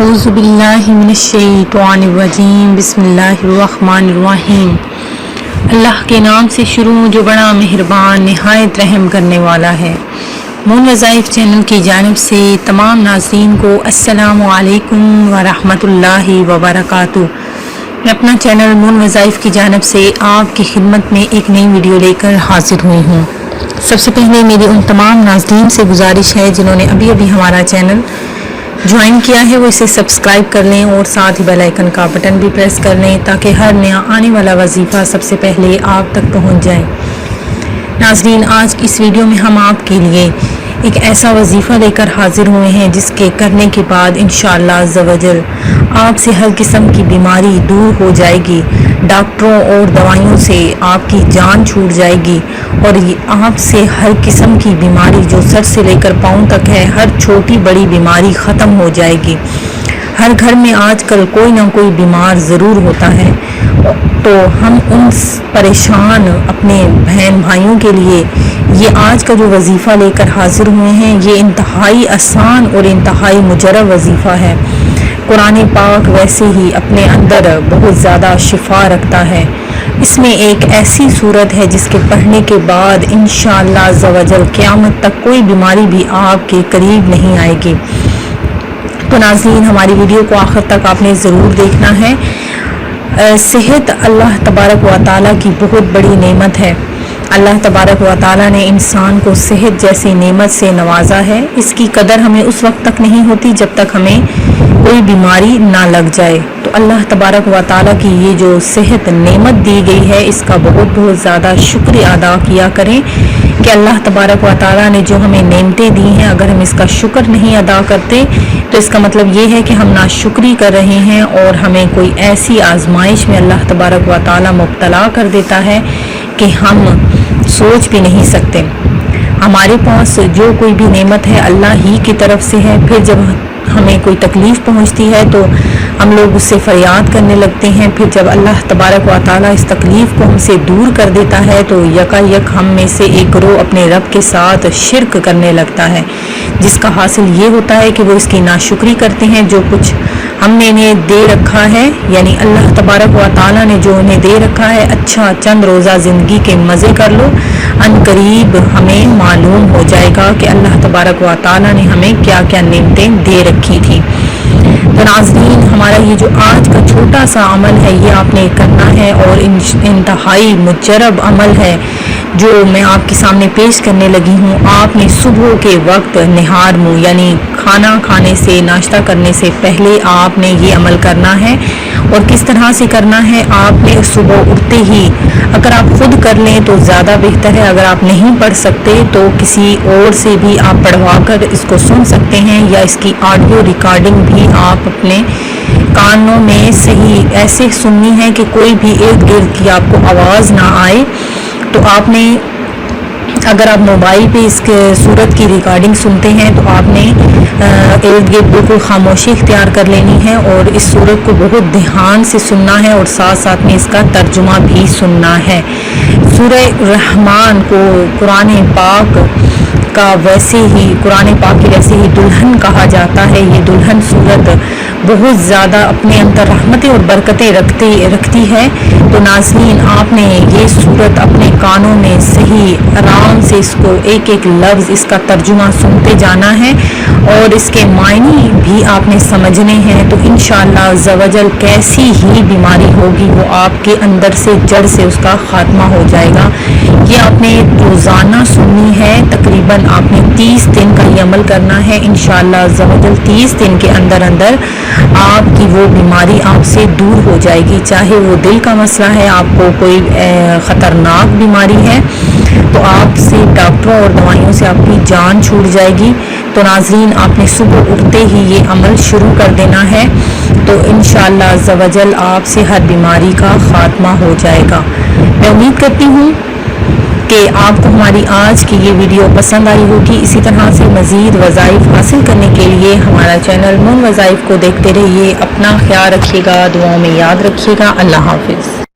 औज़ु बिल्लाहि मिनश्शैतानिर्रजीम बिस्मिल्लाहिर्रहमानिर्रहीम। अल्लाह के नाम से शुरू जो बड़ा मेहरबान निहायत रहम करने वाला है। मून वज़ाइफ चैनल की जानिब से तमाम नाज़रीन को अस्सलामु अलैकुम व रहमतुल्लाहि व बरकातुहू। मैं अपना चैनल मून वज़ाइफ की जानिब से आपकी खिदमत में एक नई वीडियो लेकर हाजिर हुई हूँ। सबसे पहले मेरी उन तमाम नाज़रीन से गुजारिश है जिन्होंने अभी अभी हमारा चैनल ज्वाइन किया है वो इसे सब्सक्राइब कर लें और साथ ही बेल आइकन का बटन भी प्रेस कर लें ताकि हर नया आने वाला वजीफ़ा सबसे पहले आप तक पहुंच जाए। नाज़रीन, आज की इस वीडियो में हम आपके लिए एक ऐसा वजीफ़ा लेकर हाजिर हुए हैं जिसके करने के बाद इंशाअल्लाह अज़्ज़वजल आपसे हर किस्म की बीमारी दूर हो जाएगी। डॉक्टरों और दवाइयों से आपकी जान छूट जाएगी और आपसे हर किस्म की बीमारी जो सर से लेकर पाँव तक है, हर छोटी बड़ी बीमारी ख़त्म हो जाएगी। हर घर में आजकल कोई ना कोई बीमार ज़रूर होता है, तो हम उन परेशान अपने बहन भाइयों के लिए ये आज का जो वजीफ़ा लेकर हाजिर हुए हैं ये इंतहाई आसान और इंतहाई मुजरब वजीफ़ा है। कुरान पाक वैसे ही अपने अंदर बहुत ज़्यादा शिफा रखता है। इसमें एक ऐसी सूरत है जिसके पढ़ने के बाद इंशाअल्लाह अज़्ज़वजल क़यामत तक कोई बीमारी भी आपके करीब नहीं आएगी। तो नाज़रीन, हमारी वीडियो को आखिर तक आपने ज़रूर देखना है। सेहत अल्लाह तबारक व तआला की बहुत बड़ी नेमत है। अल्लाह तबारक व तआला ने इंसान को सेहत जैसी नेमत से नवाजा है। इसकी कदर हमें उस वक्त तक नहीं होती जब तक हमें कोई बीमारी ना लग जाए। तो अल्लाह तबारक व तआला की ये जो सेहत नेमत दी गई है इसका बहुत ज़्यादा शुक्रिया अदा किया करें कि अल्लाह तबारक व तआला ने जो हमें नेमतें दी हैं अगर हम इसका शुक्र नहीं अदा करते तो इसका मतलब ये है कि हम नाशुक्री कर रहे हैं और हमें कोई ऐसी आजमाइश में अल्लाह तबारक व तआला मुब्तला कर देता है कि हम सोच भी नहीं सकते। हमारे पास जो कोई भी नेमत है अल्लाह ही की तरफ से है। फिर जब हमें कोई तकलीफ़ पहुंचती है तो हम लोग उससे फरियाद करने लगते हैं। फिर जब अल्लाह तबारक व तआला इस तकलीफ़ को हमसे दूर कर देता है तो यकायक हम में से एक गिरोह अपने रब के साथ शिरक करने लगता है, जिसका हासिल ये होता है कि वो इसकी नाशुक्री करते हैं जो कुछ हमने इन्हें दे रखा है। यानी अल्लाह तबारक व तआला ने जो इन्हें दे रखा है, अच्छा चंद रोज़ा ज़िंदगी के मज़े कर लो, अनकरीब हमें मालूम हो जाएगा कि अल्लाह तबारक व तआला ने हमें क्या क्या नेमतें दे रखी थी। तो नाज़रीन, हमारा ये जो आज का छोटा सा अमल है ये आपने करना है और इंतहाई मुजरब अमल है जो मैं आपके सामने पेश करने लगी हूँ। आपने सुबह के वक्त निहार मुँह यानी खाना खाने से नाश्ता करने से पहले आपने ये अमल करना है। और किस तरह से करना है, आपने सुबह उठते ही अगर आप खुद कर लें तो ज़्यादा बेहतर है। अगर आप नहीं पढ़ सकते तो किसी और से भी आप पढ़वा कर इसको सुन सकते हैं या इसकी ऑडियो रिकॉर्डिंग भी आप अपने कानों में सही ऐसे सुननी है कि कोई भी इर्द गिर्द की आपको आवाज़ ना आए। तो आपने अगर आप मोबाइल पे इस सूरत की रिकॉर्डिंग सुनते हैं तो आपने इर्द गिर्द बिल्कुल खामोशी इख्तियार कर लेनी है और इस सूरत को बहुत ध्यान से सुनना है और साथ साथ में इसका तर्जुमा भी सुनना है। सूरह रहमान को कुरान पाक का वैसे ही कुरान पाक की वैसे ही दुल्हन कहा जाता है। ये दुल्हन सूरत बहुत ज़्यादा अपने अंदर रहमतें और बरकतें रखती है। तो नाज़रीन, आपने ये सूरत अपने कानों में सही आराम से इसको एक एक लफ्ज़ इसका तर्जुमा सुनते जाना है और इसके मायने भी आपने समझने हैं। तो इंशाअल्लाह अज़्ज़वजल कैसी ही बीमारी होगी वो आपके अंदर से जड़ से उसका ख़ात्मा हो जाएगा। ये आपने रोज़ाना सुननी है। तकरीबन आपने 30 दिन का ये अमल करना है। इंशाअल्लाह अज़्ज़वजल 30 दिन के अंदर अंदर आपकी वो बीमारी आपसे दूर हो जाएगी। चाहे वो दिल का मसला है, आपको कोई ख़तरनाक बीमारी है तो आपसे डॉक्टरों और दवाइयों से आपकी जान छूट जाएगी। तो नाज़रीन, आपने सुबह उठते ही ये अमल शुरू कर देना है तो इंशाअल्लाह अज़्ज़वजल आपसे हर बीमारी का ख़ात्मा हो जाएगा। मैं उम्मीद करती हूँ कि आपको हमारी आज की ये वीडियो पसंद आई होगी। इसी तरह से मज़ीद वज़ाइफ हासिल करने के लिए हमारा चैनल मून वज़ाइफ को देखते रहिए। अपना ख्याल रखिएगा, दुआओं में याद रखिएगा। अल्लाह हाफ़िज़।